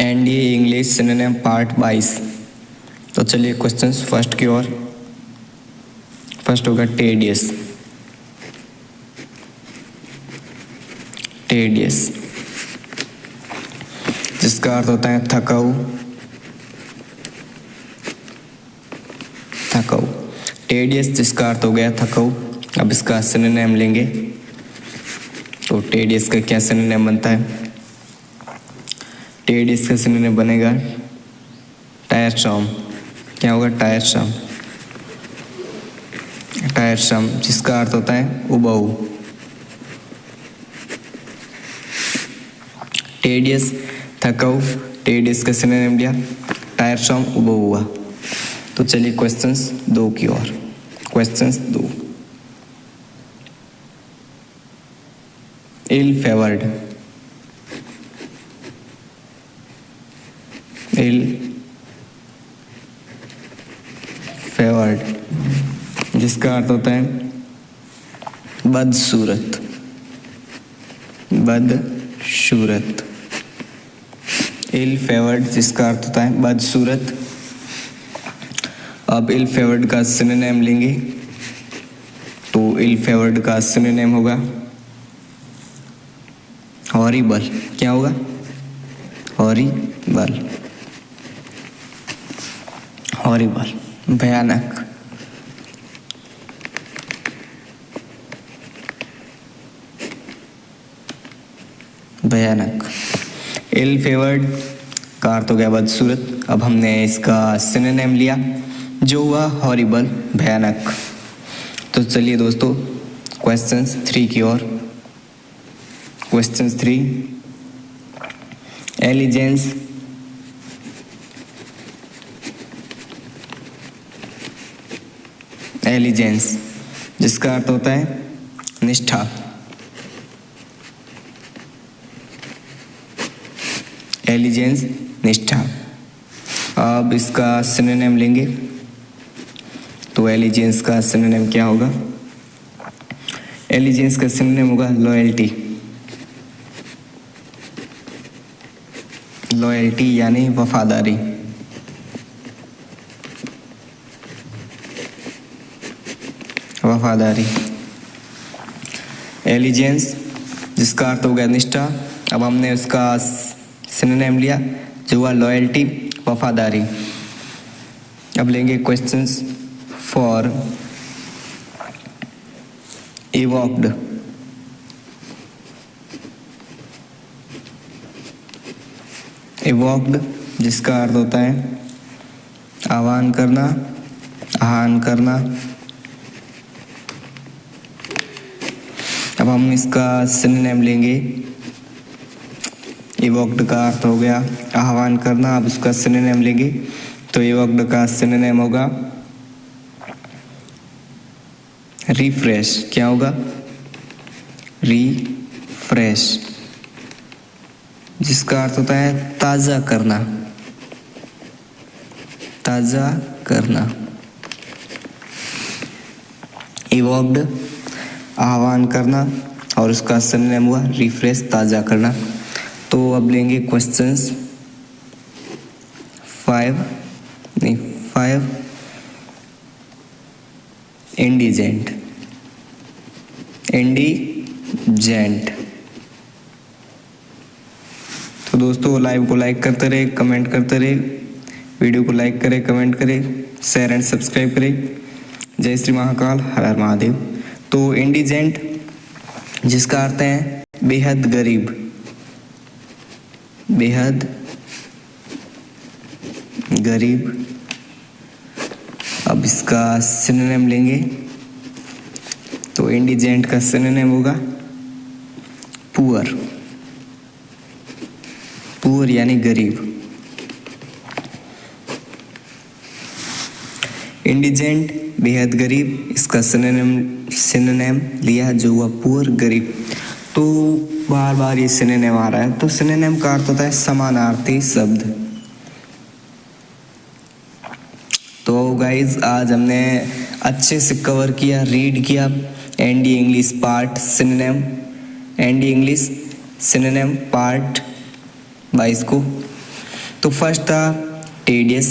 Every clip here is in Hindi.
NDA English synonym part 22। तो चलिए क्वेश्चंस फर्स्ट की ओर। फर्स्ट होगा टेडियस। टेडियस जिसका अर्थ होता है थकाऊ। थकाऊ टेडियस जिसका अर्थ हो गया थकाऊ। अब इसका सिनोनिम लेंगे तो टेडियस का क्या सिनोनिम बनता है? टेडियस का सिनोनिम बनेगा टायरसम। क्या होगा? टायरसम। टायरसम जिसका अर्थ होता है उबाऊ। टेडियस थकाऊ, टेडियस का सिनोनिम लिया टायरसम, उबाऊ हुआ। तो चलिए क्वेश्चंस 2 की ओर। क्वेश्चंस 2। इल फेवर्ड। इल फेवर्ड जिसका अर्थ होता है बदसूरत। बदसूरत। इल फेवर्ड जिसका अर्थ होता है बदसूरत। अब इल फेवर्ड का सिनोनिम लेंगे तो इल फेवर्ड का सिनोनिम होगा हॉरिबल। क्या होगा? हॉरिबल। हॉरिबल भयानक। भयानक। इल फेवर्ड का अर्थ हो गया बदसूरत। अब हमने इसका सिनोनिम लिया जो हुआ हॉरिबल, भयानक। तो चलिए दोस्तों क्वेश्चंस 3 की ओर। क्वेश्चंस 3। एलिजेंस। एलिजेंस जिसका अर्थ होता है निष्ठा। एलिजेंस निष्ठा। अब इसका सिनोनिम लेंगे तो एलिजेंस का सिनोनिम क्या होगा? एलिजेंस का सिनोनिम होगा लॉयल्टी। लॉयल्टी यानी वफादारी। वफादारी। एलिजेंस जिसका अर्थ हो गया निष्ठा। अब हमने उसका सिनोनिम लिया जो हुआ लॉयल्टी, वफादारी। अब लेंगे क्वेश्चंस 4। इवॉक्ड। इवॉक्ड जिसका अर्थ होता है आह्वान करना, आह्वान करना। अब हम इसका सिनोनिम लेंगे। इवॉक्ड का अर्थ हो गया आह्वान करना। अब इसका सिनोनिम लेंगे तो इवॉक्ड का सिनोनिम होगा रिफ्रेश। क्या होगा? रिफ्रेश जिसका अर्थ होता है ताज़ा करना। ताज़ा करना। इवॉक्ड आह्वान करना और उसका सिनोनिम हुआ रिफ्रेश, ताज़ा करना। तो अब लेंगे क्वेश्चंस 5। इंडिजेंट। इंडिजेंट। तो दोस्तों लाइव को लाइक करते रहे, कमेंट करते रहे, वीडियो को लाइक करें, कमेंट करें, शेयर एंड सब्सक्राइब करें। जय श्री महाकाल, हर हर महादेव। तो इंडिजेंट जिसका अर्थ है बेहद गरीब। बेहद गरीब। अब इसका सिनोनिम लेंगे तो इंडिजेंट का सिनोनिम होगा पुअर। पुअर यानी गरीब। इंडिजेंट बेहद गरीब, इसका सिनोनिम लिया जो हुआ पुअर, गरीब। तो बार बार ये सिनोनिम आ रहा है। तो सिनोनिम का अर्थ होता है समानार्थी शब्द। तो गाइज आज हमने अच्छे से कवर किया, रीड किया NDA English part synonym, NDA English synonym part 22 को। तो फर्स्ट था टेडियस,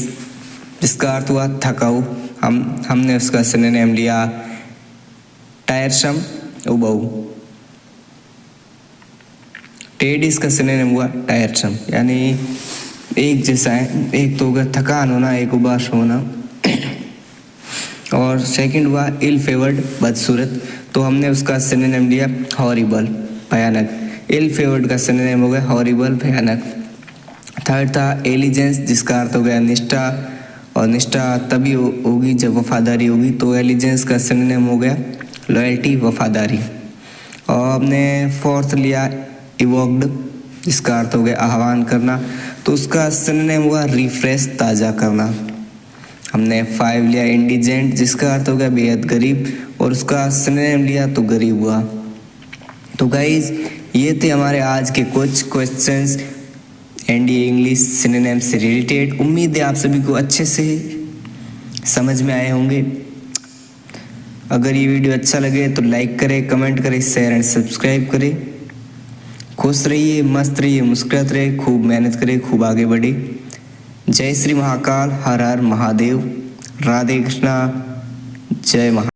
जिसका अर्थ हुआ थकाऊ। हमने उसका सिनोनिम लिया टायरसम, उबाऊ। टेडियस का सिनोनिम हुआ टायरसम, यानी एक जैसा है, एक तो होगा थकान होना, एक उबास होना। और सेकंड हुआ इल फेवर्ड, बदसूरत, तो हमने उसका सिनोनिम लिया हॉरिबल, भयानक। इल फेवर्ड का सिनोनिम हो गया हॉरिबल, भयानक। थर्ड था एलिजेंस, जिसका अर्थ हो गया निष्ठा, और निष्ठा तभी होगी जब वफादारी होगी, तो एलिजेंस का सिनोनिम हो गया लॉयल्टी, वफादारी। और हमने फोर्थ लिया इवोक्ड, जिसका अर्थ हो गया आह्वान करना, तो उसका सिनोनिम हुआ रिफ्रेश, ताज़ा करना। हमने 5 लिया इंडिजेंट, जिसका अर्थ हो गया बेहद गरीब, और उसका सिनोनिम लिया तो गरीब हुआ। तो गाइज ये थे हमारे आज के कुछ क्वेश्चंस एनडीए इंग्लिश सिनोनिम से रिलेटेड। उम्मीद है आप सभी को अच्छे से समझ में आए होंगे। अगर ये वीडियो अच्छा लगे तो लाइक करें, कमेंट करें, शेयर एंड सब्सक्राइब करें। खुश रहिए, मस्त रहिए, मुस्कुराते रहिए, खूब मेहनत करें, खूब आगे बढ़े। जय श्री महाकाल, हर हर महादेव, राधे कृष्णा, जय महा।